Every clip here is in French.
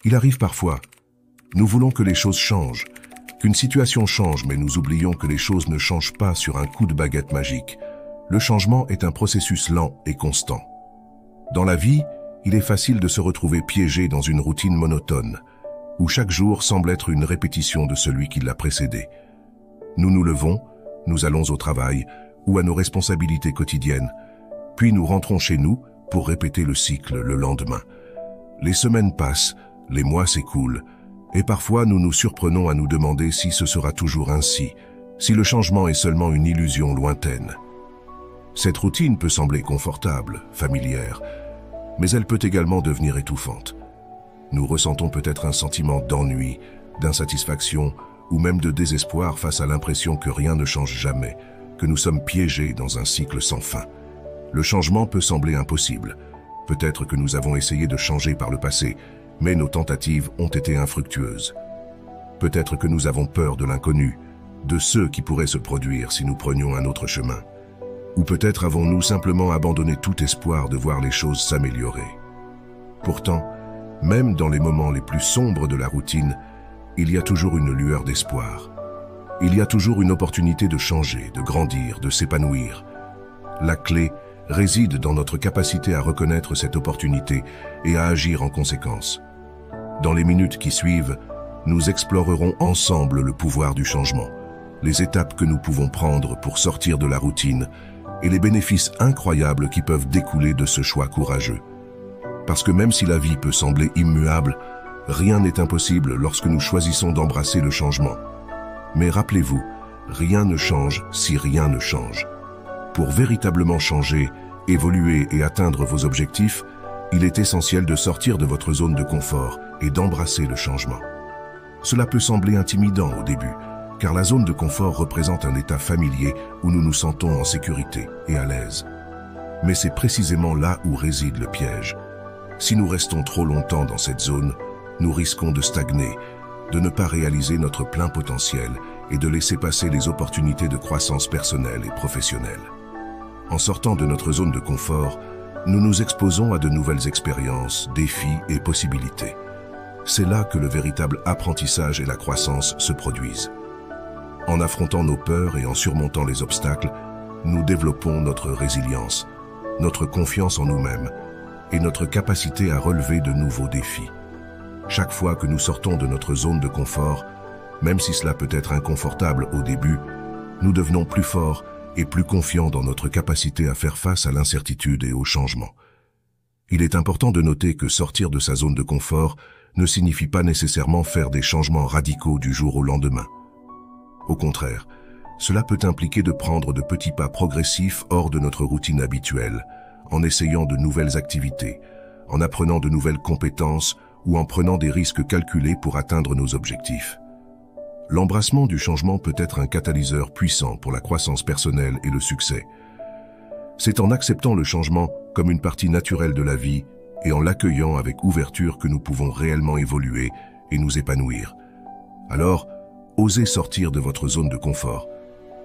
Il arrive parfois, nous voulons que les choses changent, qu'une situation change, mais nous oublions que les choses ne changent pas sur un coup de baguette magique. Le changement est un processus lent et constant. Dans la vie, il est facile de se retrouver piégé dans une routine monotone, où chaque jour semble être une répétition de celui qui l'a précédé. Nous nous levons, nous allons au travail ou à nos responsabilités quotidiennes, puis nous rentrons chez nous pour répéter le cycle le lendemain. Les semaines passent, les mois s'écoulent, et parfois nous nous surprenons à nous demander si ce sera toujours ainsi, si le changement est seulement une illusion lointaine. Cette routine peut sembler confortable, familière, mais elle peut également devenir étouffante. Nous ressentons peut-être un sentiment d'ennui, d'insatisfaction ou même de désespoir face à l'impression que rien ne change jamais, que nous sommes piégés dans un cycle sans fin. Le changement peut sembler impossible. Peut-être que nous avons essayé de changer par le passé, mais nos tentatives ont été infructueuses. Peut-être que nous avons peur de l'inconnu, de ce qui pourrait se produire si nous prenions un autre chemin. Ou peut-être avons-nous simplement abandonné tout espoir de voir les choses s'améliorer. Pourtant, même dans les moments les plus sombres de la routine, il y a toujours une lueur d'espoir. Il y a toujours une opportunité de changer, de grandir, de s'épanouir. La clé réside dans notre capacité à reconnaître cette opportunité et à agir en conséquence. Dans les minutes qui suivent, nous explorerons ensemble le pouvoir du changement, les étapes que nous pouvons prendre pour sortir de la routine et les bénéfices incroyables qui peuvent découler de ce choix courageux. Parce que même si la vie peut sembler immuable, rien n'est impossible lorsque nous choisissons d'embrasser le changement. Mais rappelez-vous, rien ne change si rien ne change. Pour véritablement changer, évoluer et atteindre vos objectifs, il est essentiel de sortir de votre zone de confort et d'embrasser le changement. Cela peut sembler intimidant au début, car la zone de confort représente un état familier où nous nous sentons en sécurité et à l'aise. Mais c'est précisément là où réside le piège. Si nous restons trop longtemps dans cette zone, nous risquons de stagner, de ne pas réaliser notre plein potentiel et de laisser passer les opportunités de croissance personnelle et professionnelle. En sortant de notre zone de confort, nous nous exposons à de nouvelles expériences, défis et possibilités. C'est là que le véritable apprentissage et la croissance se produisent. En affrontant nos peurs et en surmontant les obstacles, nous développons notre résilience, notre confiance en nous-mêmes et notre capacité à relever de nouveaux défis. Chaque fois que nous sortons de notre zone de confort, même si cela peut être inconfortable au début, nous devenons plus forts et plus confiants dans notre capacité à faire face à l'incertitude et au changement. Il est important de noter que sortir de sa zone de confort ne signifie pas nécessairement faire des changements radicaux du jour au lendemain. Au contraire, cela peut impliquer de prendre de petits pas progressifs hors de notre routine habituelle, en essayant de nouvelles activités, en apprenant de nouvelles compétences ou en prenant des risques calculés pour atteindre nos objectifs. L'embrassement du changement peut être un catalyseur puissant pour la croissance personnelle et le succès. C'est en acceptant le changement comme une partie naturelle de la vie et en l'accueillant avec ouverture que nous pouvons réellement évoluer et nous épanouir. Alors, osez sortir de votre zone de confort.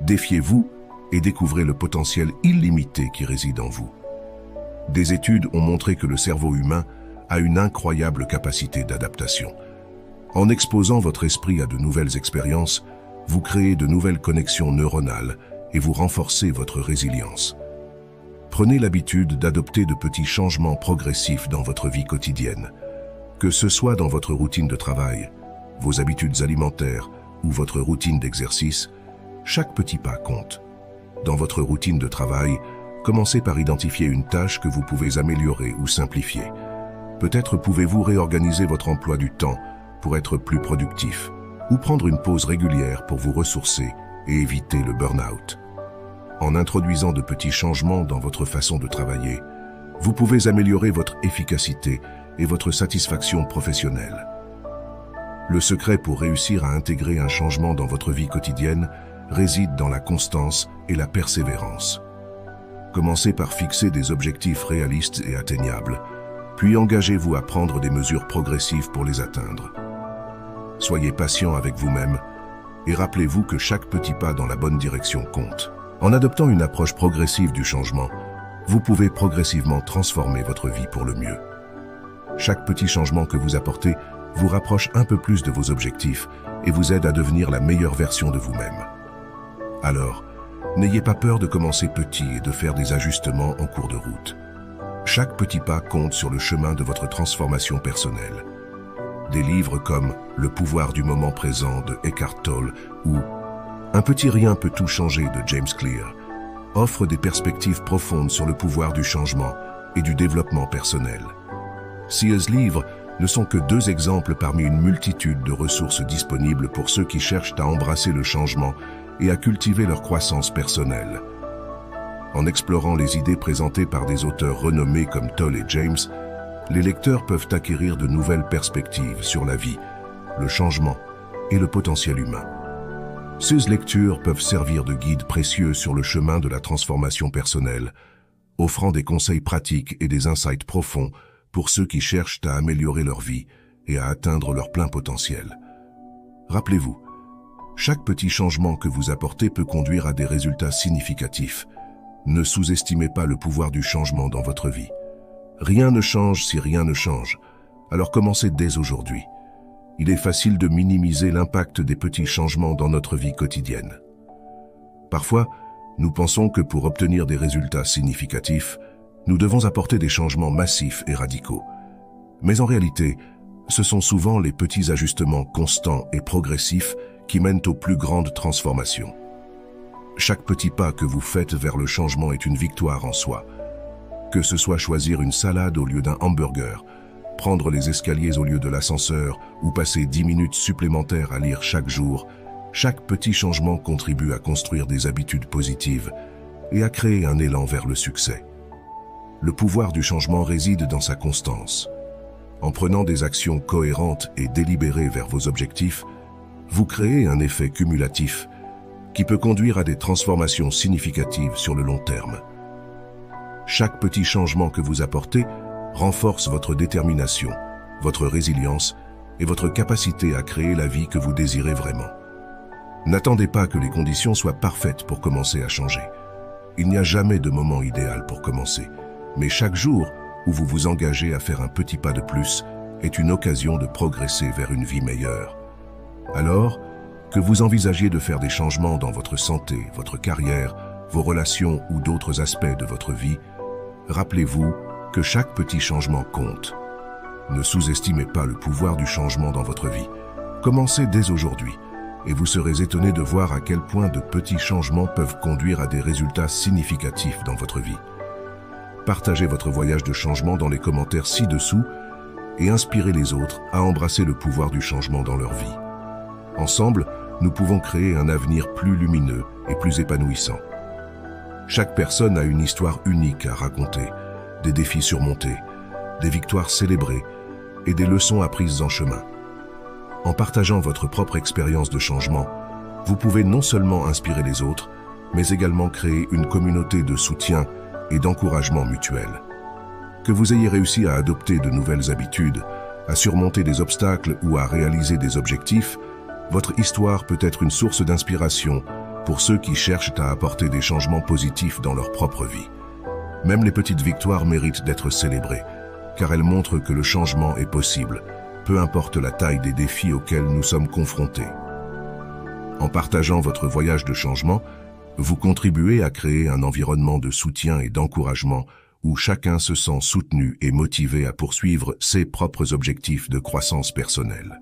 Défiez-vous et découvrez le potentiel illimité qui réside en vous. Des études ont montré que le cerveau humain a une incroyable capacité d'adaptation. En exposant votre esprit à de nouvelles expériences, vous créez de nouvelles connexions neuronales et vous renforcez votre résilience. Prenez l'habitude d'adopter de petits changements progressifs dans votre vie quotidienne. Que ce soit dans votre routine de travail, vos habitudes alimentaires ou votre routine d'exercice, chaque petit pas compte. Dans votre routine de travail, commencez par identifier une tâche que vous pouvez améliorer ou simplifier. Peut-être pouvez-vous réorganiser votre emploi du temps pour être plus productif, ou prendre une pause régulière pour vous ressourcer et éviter le burn-out. En introduisant de petits changements dans votre façon de travailler, vous pouvez améliorer votre efficacité et votre satisfaction professionnelle. Le secret pour réussir à intégrer un changement dans votre vie quotidienne réside dans la constance et la persévérance. Commencez par fixer des objectifs réalistes et atteignables, puis engagez-vous à prendre des mesures progressives pour les atteindre. Soyez patient avec vous-même et rappelez-vous que chaque petit pas dans la bonne direction compte. En adoptant une approche progressive du changement, vous pouvez progressivement transformer votre vie pour le mieux. Chaque petit changement que vous apportez vous rapproche un peu plus de vos objectifs et vous aide à devenir la meilleure version de vous-même. Alors, n'ayez pas peur de commencer petit et de faire des ajustements en cours de route. Chaque petit pas compte sur le chemin de votre transformation personnelle. Des livres comme Le pouvoir du moment présent de Eckhart Tolle ou Un petit rien peut tout changer de James Clear offrent des perspectives profondes sur le pouvoir du changement et du développement personnel. Ces livres ne sont que deux exemples parmi une multitude de ressources disponibles pour ceux qui cherchent à embrasser le changement et à cultiver leur croissance personnelle. En explorant les idées présentées par des auteurs renommés comme Tolle et James, les lecteurs peuvent acquérir de nouvelles perspectives sur la vie, le changement et le potentiel humain. Ces lectures peuvent servir de guide précieux sur le chemin de la transformation personnelle, offrant des conseils pratiques et des insights profonds pour ceux qui cherchent à améliorer leur vie et à atteindre leur plein potentiel. Rappelez-vous, chaque petit changement que vous apportez peut conduire à des résultats significatifs. Ne sous-estimez pas le pouvoir du changement dans votre vie. Rien ne change si rien ne change, alors commencez dès aujourd'hui. Il est facile de minimiser l'impact des petits changements dans notre vie quotidienne. Parfois, nous pensons que pour obtenir des résultats significatifs, nous devons apporter des changements massifs et radicaux. Mais en réalité, ce sont souvent les petits ajustements constants et progressifs qui mènent aux plus grandes transformations. Chaque petit pas que vous faites vers le changement est une victoire en soi. Que ce soit choisir une salade au lieu d'un hamburger, prendre les escaliers au lieu de l'ascenseur ou passer 10 minutes supplémentaires à lire chaque jour, chaque petit changement contribue à construire des habitudes positives et à créer un élan vers le succès. Le pouvoir du changement réside dans sa constance. En prenant des actions cohérentes et délibérées vers vos objectifs, vous créez un effet cumulatif qui peut conduire à des transformations significatives sur le long terme. Chaque petit changement que vous apportez renforce votre détermination, votre résilience et votre capacité à créer la vie que vous désirez vraiment. N'attendez pas que les conditions soient parfaites pour commencer à changer. Il n'y a jamais de moment idéal pour commencer, mais chaque jour où vous vous engagez à faire un petit pas de plus est une occasion de progresser vers une vie meilleure. Alors, que vous envisagiez de faire des changements dans votre santé, votre carrière, vos relations ou d'autres aspects de votre vie, rappelez-vous que chaque petit changement compte. Ne sous-estimez pas le pouvoir du changement dans votre vie. Commencez dès aujourd'hui et vous serez étonné de voir à quel point de petits changements peuvent conduire à des résultats significatifs dans votre vie. Partagez votre voyage de changement dans les commentaires ci-dessous et inspirez les autres à embrasser le pouvoir du changement dans leur vie. Ensemble, nous pouvons créer un avenir plus lumineux et plus épanouissant. Chaque personne a une histoire unique à raconter, des défis surmontés, des victoires célébrées et des leçons apprises en chemin. En partageant votre propre expérience de changement, vous pouvez non seulement inspirer les autres, mais également créer une communauté de soutien et d'encouragement mutuel. Que vous ayez réussi à adopter de nouvelles habitudes, à surmonter des obstacles ou à réaliser des objectifs, votre histoire peut être une source d'inspiration pour ceux qui cherchent à apporter des changements positifs dans leur propre vie. Même les petites victoires méritent d'être célébrées, car elles montrent que le changement est possible, peu importe la taille des défis auxquels nous sommes confrontés. En partageant votre voyage de changement, vous contribuez à créer un environnement de soutien et d'encouragement où chacun se sent soutenu et motivé à poursuivre ses propres objectifs de croissance personnelle.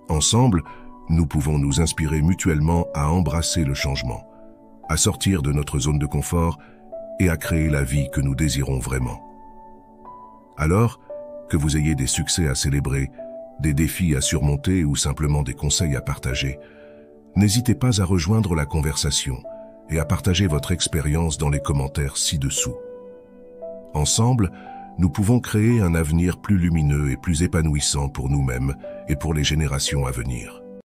Ensemble, nous pouvons nous inspirer mutuellement à embrasser le changement, à sortir de notre zone de confort et à créer la vie que nous désirons vraiment. Alors, que vous ayez des succès à célébrer, des défis à surmonter ou simplement des conseils à partager, n'hésitez pas à rejoindre la conversation et à partager votre expérience dans les commentaires ci-dessous. Ensemble, nous pouvons créer un avenir plus lumineux et plus épanouissant pour nous-mêmes et pour les générations à venir.